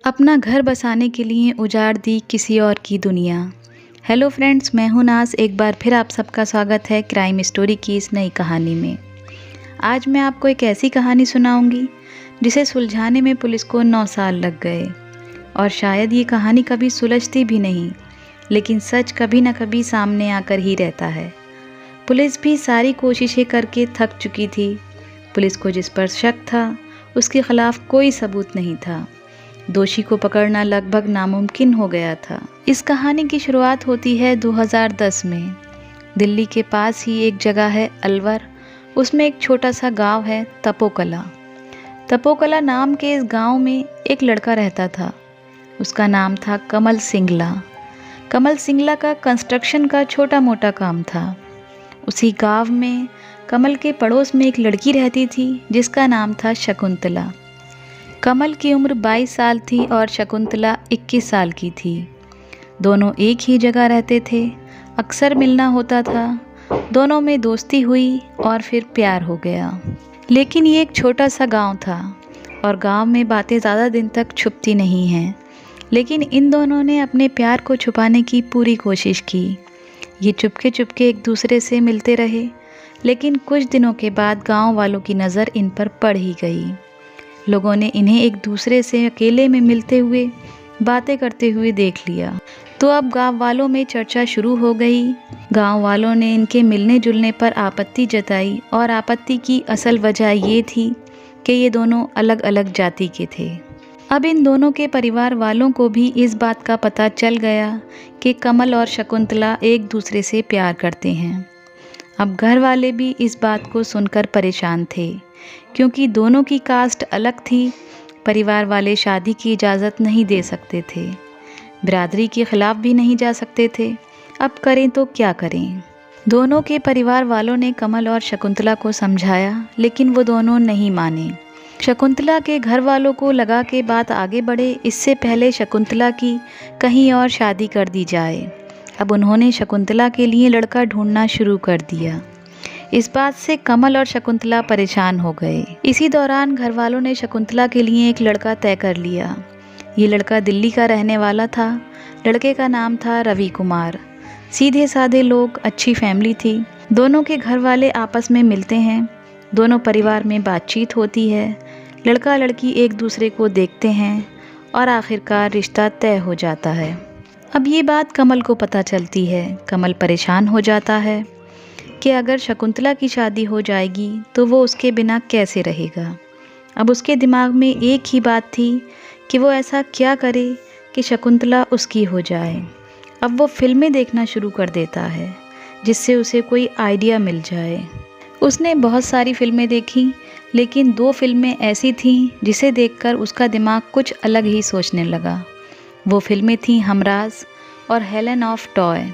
अपना घर बसाने के लिए उजाड़ दी किसी और की दुनिया। हेलो फ्रेंड्स, मैं हूं नाज। एक बार फिर आप सबका स्वागत है क्राइम स्टोरी की इस नई कहानी में। आज मैं आपको एक ऐसी कहानी सुनाऊंगी जिसे सुलझाने में पुलिस को 9 साल लग गए। और शायद ये कहानी कभी सुलझती भी नहीं, लेकिन सच कभी न कभी सामने आकर ही रहता है। पुलिस भी सारी कोशिशें करके थक चुकी थी। पुलिस को जिस पर शक था उसके खिलाफ कोई सबूत नहीं था। दोषी को पकड़ना लगभग नामुमकिन हो गया था। इस कहानी की शुरुआत होती है 2010 में। दिल्ली के पास ही एक जगह है अलवर। उसमें एक छोटा सा गांव है तपोकला। तपोकला नाम के इस गांव में एक लड़का रहता था। उसका नाम था कमल सिंगला। कमल सिंगला का कंस्ट्रक्शन का छोटा मोटा काम था। उसी गांव में कमल के पड़ोस में एक लड़की रहती थी जिसका नाम था शकुंतला। कमल की उम्र 22 साल थी और शकुंतला 21 साल की थी। दोनों एक ही जगह रहते थे। अक्सर मिलना होता था। दोनों में दोस्ती हुई और फिर प्यार हो गया। लेकिन ये एक छोटा सा गांव था और गांव में बातें ज़्यादा दिन तक छुपती नहीं हैं। लेकिन इन दोनों ने अपने प्यार को छुपाने की पूरी कोशिश की। ये चुपके चुपके एक दूसरे से मिलते रहे, लेकिन कुछ दिनों के बाद गांव वालों की नज़र इन पर पड़ ही गई। लोगों ने इन्हें एक दूसरे से अकेले में मिलते हुए, बातें करते हुए देख लिया। तो अब गांव वालों में चर्चा शुरू हो गई। गांव वालों ने इनके मिलने जुलने पर आपत्ति जताई और आपत्ति की असल वजह ये थी कि ये दोनों अलग अलग जाति के थे। अब इन दोनों के परिवार वालों को भी इस बात का पता चल गया कि कमल और शकुंतला एक दूसरे से प्यार करते हैं। अब घर वाले भी इस बात को सुनकर परेशान थे, क्योंकि दोनों की कास्ट अलग थी। परिवार वाले शादी की इजाज़त नहीं दे सकते थे, बिरादरी के ख़िलाफ़ भी नहीं जा सकते थे। अब करें तो क्या करें? दोनों के परिवार वालों ने कमल और शकुंतला को समझाया, लेकिन वो दोनों नहीं माने। शकुंतला के घर वालों को लगा कि बात आगे बढ़े, इससे पहले शकुंतला की कहीं और शादी कर दी जाए। अब उन्होंने शकुंतला के लिए लड़का ढूंढना शुरू कर दिया। इस बात से कमल और शकुंतला परेशान हो गए। इसी दौरान घर वालों ने शकुंतला के लिए एक लड़का तय कर लिया। ये लड़का दिल्ली का रहने वाला था। लड़के का नाम था रवि कुमार। सीधे साधे लोग, अच्छी फैमिली थी। दोनों के घर वाले आपस में मिलते हैं। दोनों परिवार में बातचीत होती है। लड़का लड़की एक दूसरे को देखते हैं और आखिरकार रिश्ता तय हो जाता है। अब ये बात कमल को पता चलती है। कमल परेशान हो जाता है कि अगर शकुंतला की शादी हो जाएगी तो वो उसके बिना कैसे रहेगा। अब उसके दिमाग में एक ही बात थी कि वो ऐसा क्या करे कि शकुंतला उसकी हो जाए। अब वो फिल्में देखना शुरू कर देता है जिससे उसे कोई आइडिया मिल जाए। उसने बहुत सारी फिल्में देखी, लेकिन 2 फिल्में ऐसी थीं जिसे देखकर उसका दिमाग कुछ अलग ही सोचने लगा। वो फिल्में थीं हमराज और हेलन ऑफ ट्रॉय।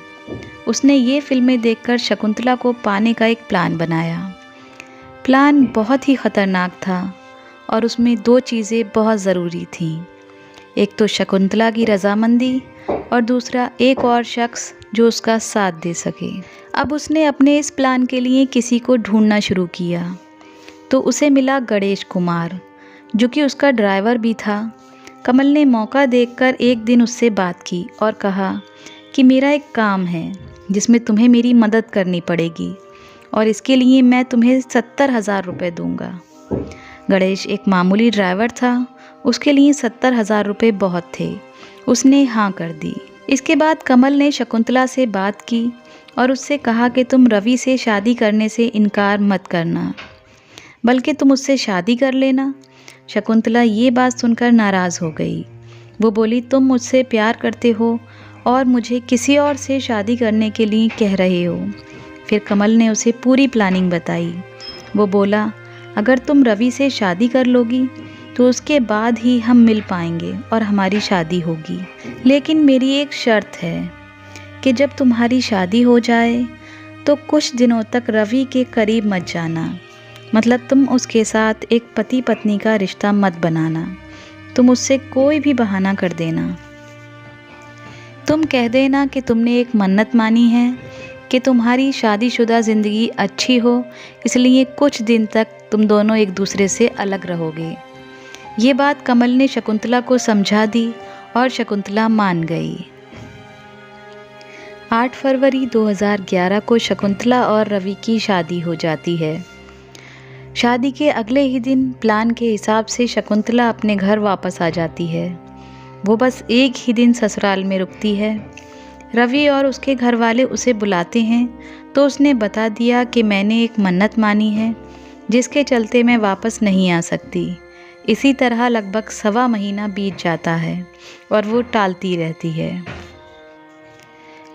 उसने ये फिल्में देखकर शकुंतला को पाने का एक प्लान बनाया। प्लान बहुत ही ख़तरनाक था और उसमें 2 चीज़ें बहुत ज़रूरी थीं। एक तो शकुंतला की रजामंदी और दूसरा एक और शख्स जो उसका साथ दे सके। अब उसने अपने इस प्लान के लिए किसी को ढूंढना शुरू किया। तो उसे मिला गणेश कुमार, जो कि उसका ड्राइवर भी था। कमल ने मौका देखकर एक दिन उससे बात की और कहा कि मेरा एक काम है जिसमें तुम्हें मेरी मदद करनी पड़ेगी और इसके लिए मैं तुम्हें 70,000 रुपये दूंगा। गणेश एक मामूली ड्राइवर था। उसके लिए 70,000 रुपये बहुत थे। उसने हाँ कर दी। इसके बाद कमल ने शकुंतला से बात की और उससे कहा कि तुम रवि से शादी करने से इनकार मत करना, बल्कि तुम उससे शादी कर लेना। शकुंतला ये बात सुनकर नाराज़ हो गई। वो बोली, तुम मुझसे प्यार करते हो और मुझे किसी और से शादी करने के लिए कह रहे हो। फिर कमल ने उसे पूरी प्लानिंग बताई। वो बोला, अगर तुम रवि से शादी कर लोगी तो उसके बाद ही हम मिल पाएंगे और हमारी शादी होगी। लेकिन मेरी एक शर्त है कि जब तुम्हारी शादी हो जाए तो कुछ दिनों तक रवि के करीब मत जाना। मतलब तुम उसके साथ एक पति पत्नी का रिश्ता मत बनाना। तुम उससे कोई भी बहाना कर देना। तुम कह देना कि तुमने एक मन्नत मानी है कि तुम्हारी शादीशुदा ज़िंदगी अच्छी हो, इसलिए कुछ दिन तक तुम दोनों एक दूसरे से अलग रहोगे। ये बात कमल ने शकुंतला को समझा दी और शकुंतला मान गई। 8 फरवरी 2011 को शकुंतला और रवि की शादी हो जाती है। शादी के अगले ही दिन प्लान के हिसाब से शकुंतला अपने घर वापस आ जाती है। वो बस एक ही दिन ससुराल में रुकती है। रवि और उसके घर वाले उसे बुलाते हैं तो उसने बता दिया कि मैंने एक मन्नत मानी है जिसके चलते मैं वापस नहीं आ सकती। इसी तरह लगभग 1.25 महीना बीत जाता है और वो टालती रहती है।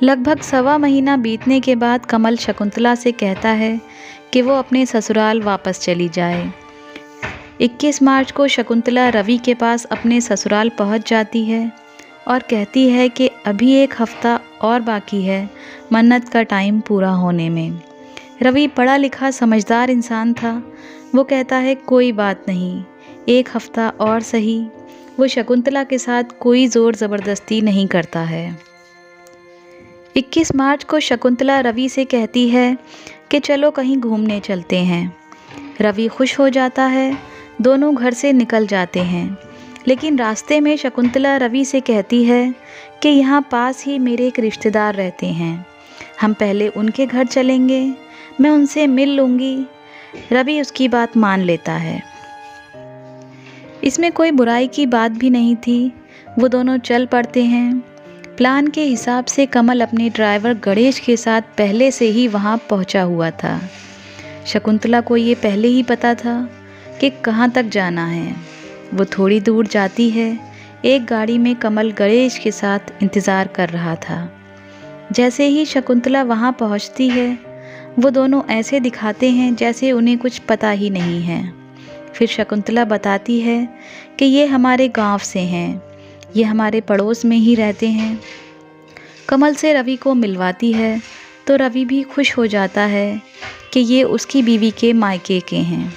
लगभग 1.25 महीना बीतने के बाद कमल शकुंतला से कहता है कि वो अपने ससुराल वापस चली जाए। 21 मार्च को शकुंतला रवि के पास अपने ससुराल पहुंच जाती है और कहती है कि अभी 1 हफ्ता और बाकी है मन्नत का टाइम पूरा होने में। रवि पढ़ा लिखा समझदार इंसान था। वो कहता है कोई बात नहीं, 1 हफ्ता और सही। वो शकुंतला के साथ कोई ज़ोर ज़बरदस्ती नहीं करता है। 21 मार्च को शकुंतला रवि से कहती है कि चलो कहीं घूमने चलते हैं। रवि खुश हो जाता है। दोनों घर से निकल जाते हैं, लेकिन रास्ते में शकुंतला रवि से कहती है कि यहाँ पास ही मेरे एक रिश्तेदार रहते हैं, हम पहले उनके घर चलेंगे, मैं उनसे मिल लूँगी। रवि उसकी बात मान लेता है। इसमें कोई बुराई की बात भी नहीं थी। वो दोनों चल पड़ते हैं। प्लान के हिसाब से कमल अपने ड्राइवर गणेश के साथ पहले से ही वहाँ पहुँचा हुआ था। शकुंतला को ये पहले ही पता था कि कहाँ तक जाना है। वो थोड़ी दूर जाती है। एक गाड़ी में कमल गणेश के साथ इंतज़ार कर रहा था। जैसे ही शकुंतला वहाँ पहुँचती है, वो दोनों ऐसे दिखाते हैं जैसे उन्हें कुछ पता ही नहीं है। फिर शकुंतला बताती है कि ये हमारे गांव से हैं, ये हमारे पड़ोस में ही रहते हैं। कमल से रवि को मिलवाती है तो रवि भी खुश हो जाता है कि ये उसकी बीवी के मायके के हैं।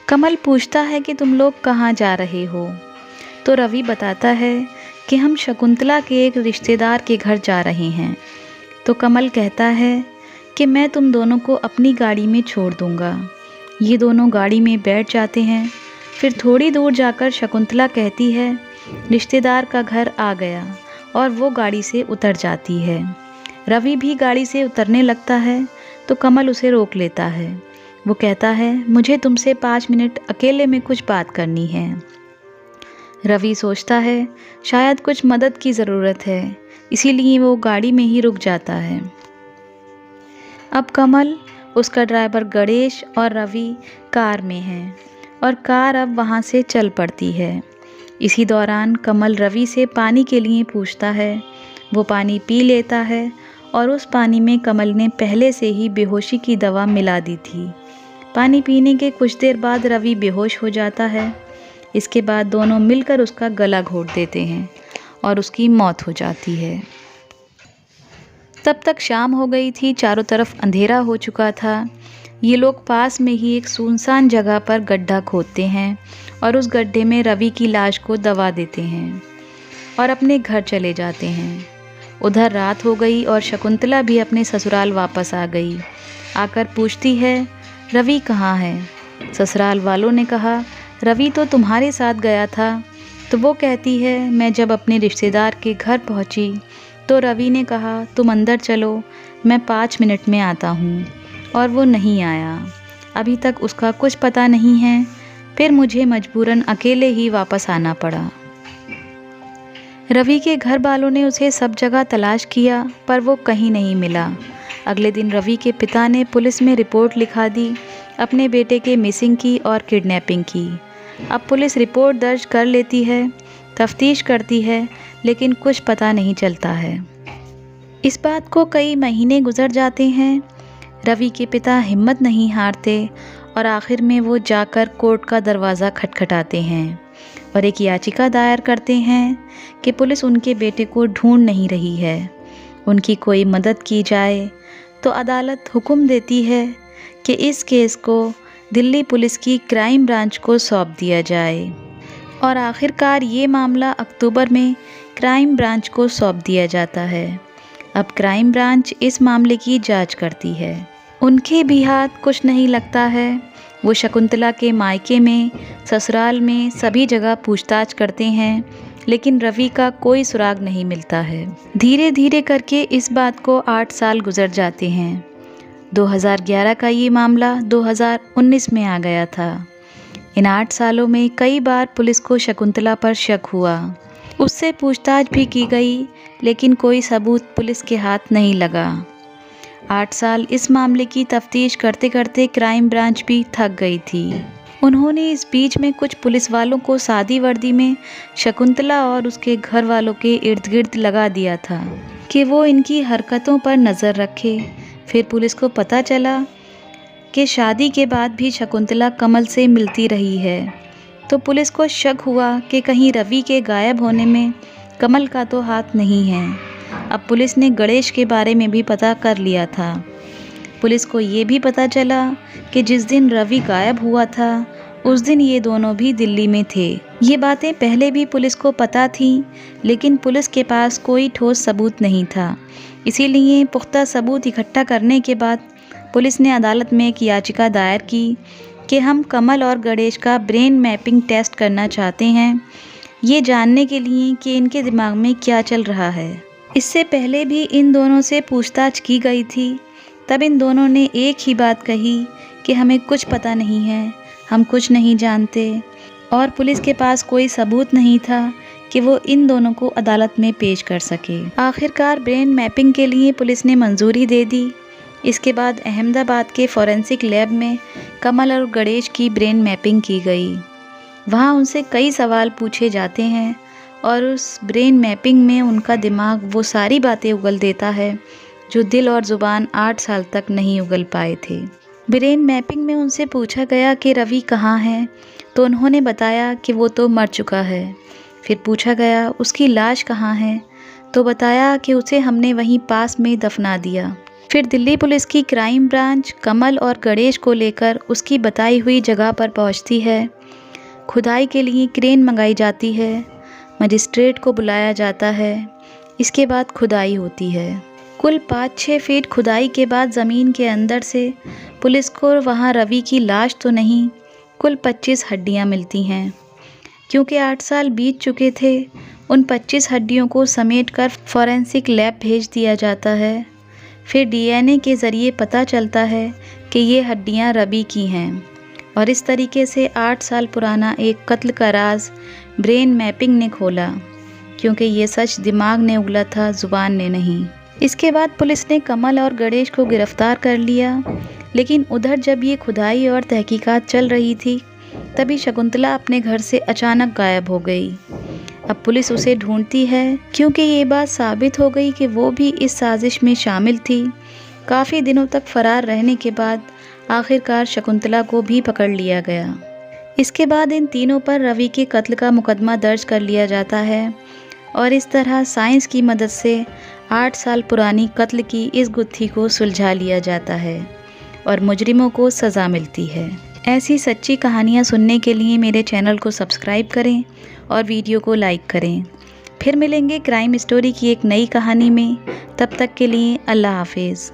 कमल पूछता है कि तुम लोग कहाँ जा रहे हो, तो रवि बताता है कि हम शकुंतला के एक रिश्तेदार के घर जा रहे हैं। तो कमल कहता है कि मैं तुम दोनों को अपनी गाड़ी में छोड़ दूँगा। ये दोनों गाड़ी में बैठ जाते हैं। फिर थोड़ी दूर जाकर शकुंतला कहती है रिश्तेदार का घर आ गया और वो गाड़ी से उतर जाती है। रवि भी गाड़ी से उतरने लगता है तो कमल उसे रोक लेता है। वो कहता है मुझे तुमसे 5 मिनट अकेले में कुछ बात करनी है। रवि सोचता है शायद कुछ मदद की ज़रूरत है, इसीलिए वो गाड़ी में ही रुक जाता है। अब कमल, उसका ड्राइवर गणेश और रवि कार में हैं और कार अब वहाँ से चल पड़ती है। इसी दौरान कमल रवि से पानी के लिए पूछता है। वो पानी पी लेता है और उस पानी में कमल ने पहले से ही बेहोशी की दवा मिला दी थी। पानी पीने के कुछ देर बाद रवि बेहोश हो जाता है। इसके बाद दोनों मिलकर उसका गला घोट देते हैं और उसकी मौत हो जाती है। तब तक शाम हो गई थी, चारों तरफ अंधेरा हो चुका था। ये लोग पास में ही एक सुनसान जगह पर गड्ढा खोदते हैं और उस गड्ढे में रवि की लाश को दबा देते हैं और अपने घर चले जाते हैं। उधर रात हो गई और शकुंतला भी अपने ससुराल वापस आ गई। आकर पूछती है रवि कहाँ है। ससुराल वालों ने कहा रवि तो तुम्हारे साथ गया था। तो वो कहती है मैं जब अपने रिश्तेदार के घर पहुँची तो रवि ने कहा तुम अंदर चलो, मैं 5 मिनट में आता हूँ, और वो नहीं आया। अभी तक उसका कुछ पता नहीं है। फिर मुझे मजबूरन अकेले ही वापस आना पड़ा। रवि के घर वालों ने उसे सब जगह तलाश किया पर वो कहीं नहीं मिला। अगले दिन रवि के पिता ने पुलिस में रिपोर्ट लिखा दी अपने बेटे के मिसिंग की और किडनैपिंग की। अब पुलिस रिपोर्ट दर्ज कर लेती है, तफ्तीश करती है, लेकिन कुछ पता नहीं चलता है। इस बात को कई महीने गुजर जाते हैं। रवि के पिता हिम्मत नहीं हारते और आखिर में वो जाकर कोर्ट का दरवाज़ा खटखटाते हैं और एक याचिका दायर करते हैं कि पुलिस उनके बेटे को ढूंढ नहीं रही है, उनकी कोई मदद की जाए। तो अदालत हुक्म देती है कि इस केस को दिल्ली पुलिस की क्राइम ब्रांच को सौंप दिया जाए और आखिरकार ये मामला अक्टूबर में क्राइम ब्रांच को सौंप दिया जाता है। अब क्राइम ब्रांच इस मामले की जांच करती है। उनके भी हाथ कुछ नहीं लगता है वो शकुंतला के मायके में, ससुराल में, सभी जगह पूछताछ करते हैं, लेकिन रवि का कोई सुराग नहीं मिलता है। धीरे धीरे करके इस बात को 8 साल गुजर जाते हैं। 2011 का ये मामला 2019 में आ गया था। इन 8 सालों में कई बार पुलिस को शकुंतला पर शक हुआ। उससे पूछताछ भी की गई, लेकिन कोई सबूत पुलिस के हाथ नहीं लगा। 8 साल इस मामले की तफ्तीश करते करते क्राइम ब्रांच भी थक गई थी। उन्होंने इस बीच में कुछ पुलिस वालों को सादी वर्दी में शकुंतला और उसके घर वालों के इर्द गिर्द लगा दिया था कि वो इनकी हरकतों पर नज़र रखे। फिर पुलिस को पता चला कि शादी के बाद भी शकुंतला कमल से मिलती रही है, तो पुलिस को शक हुआ कि कहीं रवि के गायब होने में कमल का तो हाथ नहीं है। अब पुलिस ने गणेश के बारे में भी पता कर लिया था। पुलिस को ये भी पता चला कि जिस दिन रवि गायब हुआ था, उस दिन ये दोनों भी दिल्ली में थे। ये बातें पहले भी पुलिस को पता थीं, लेकिन पुलिस के पास कोई ठोस सबूत नहीं था। इसीलिए पुख्ता सबूत इकट्ठा करने के बाद पुलिस ने अदालत में एक याचिका दायर की कि हम कमल और गणेश का ब्रेन मैपिंग टेस्ट करना चाहते हैं, ये जानने के लिए कि इनके दिमाग में क्या चल रहा है। इससे पहले भी इन दोनों से पूछताछ की गई थी। तब इन दोनों ने एक ही बात कही कि हमें कुछ पता नहीं है, हम कुछ नहीं जानते, और पुलिस के पास कोई सबूत नहीं था कि वो इन दोनों को अदालत में पेश कर सके। आखिरकार ब्रेन मैपिंग के लिए पुलिस ने मंजूरी दे दी। इसके बाद अहमदाबाद के फॉरेंसिक लैब में कमल और गणेश की ब्रेन मैपिंग की गई। वहाँ उनसे कई सवाल पूछे जाते हैं और उस ब्रेन मैपिंग में उनका दिमाग वो सारी बातें उगल देता है जो दिल और ज़ुबान 8 साल तक नहीं उगल पाए थे। ब्रेन मैपिंग में उनसे पूछा गया कि रवि कहाँ है, तो उन्होंने बताया कि वो तो मर चुका है। फिर पूछा गया उसकी लाश कहाँ है, तो बताया कि उसे हमने वहीं पास में दफना दिया। फिर दिल्ली पुलिस की क्राइम ब्रांच कमल और गणेश को लेकर उसकी बताई हुई जगह पर पहुंचती है। खुदाई के लिए क्रेन मंगाई जाती है, मजिस्ट्रेट को बुलाया जाता है। इसके बाद खुदाई होती है। कुल 5-6 फीट खुदाई के बाद ज़मीन के अंदर से पुलिस को वहाँ रवि की लाश तो नहीं, कुल 25 हड्डियाँ मिलती हैं। क्योंकि 8 साल बीत चुके थे, उन 25 हड्डियों को समेटकर फॉरेंसिक लैब भेज दिया जाता है। फिर डीएनए के ज़रिए पता चलता है कि ये हड्डियाँ रवि की हैं। और इस तरीके से 8 साल पुराना एक कत्ल का राज ब्रेन मैपिंग ने खोला, क्योंकि ये सच दिमाग ने उगला था, ज़ुबान ने नहीं। इसके बाद पुलिस ने कमल और गणेश को गिरफ्तार कर लिया। लेकिन उधर जब ये खुदाई और तहकीकात चल रही थी, तभी शकुंतला अपने घर से अचानक गायब हो गई। अब पुलिस उसे ढूंढती है, क्योंकि ये बात साबित हो गई कि वो भी इस साजिश में शामिल थी। काफ़ी दिनों तक फरार रहने के बाद आखिरकार शकुंतला को भी पकड़ लिया गया। इसके बाद इन तीनों पर रवि के कत्ल का मुकदमा दर्ज कर लिया जाता है और इस तरह साइंस की मदद से 8 साल पुरानी कत्ल की इस गुत्थी को सुलझा लिया जाता है और मुजरिमों को सज़ा मिलती है। ऐसी सच्ची कहानियाँ सुनने के लिए मेरे चैनल को सब्सक्राइब करें और वीडियो को लाइक करें। फिर मिलेंगे क्राइम स्टोरी की एक नई कहानी में। तब तक के लिए अल्लाह हाफिज़।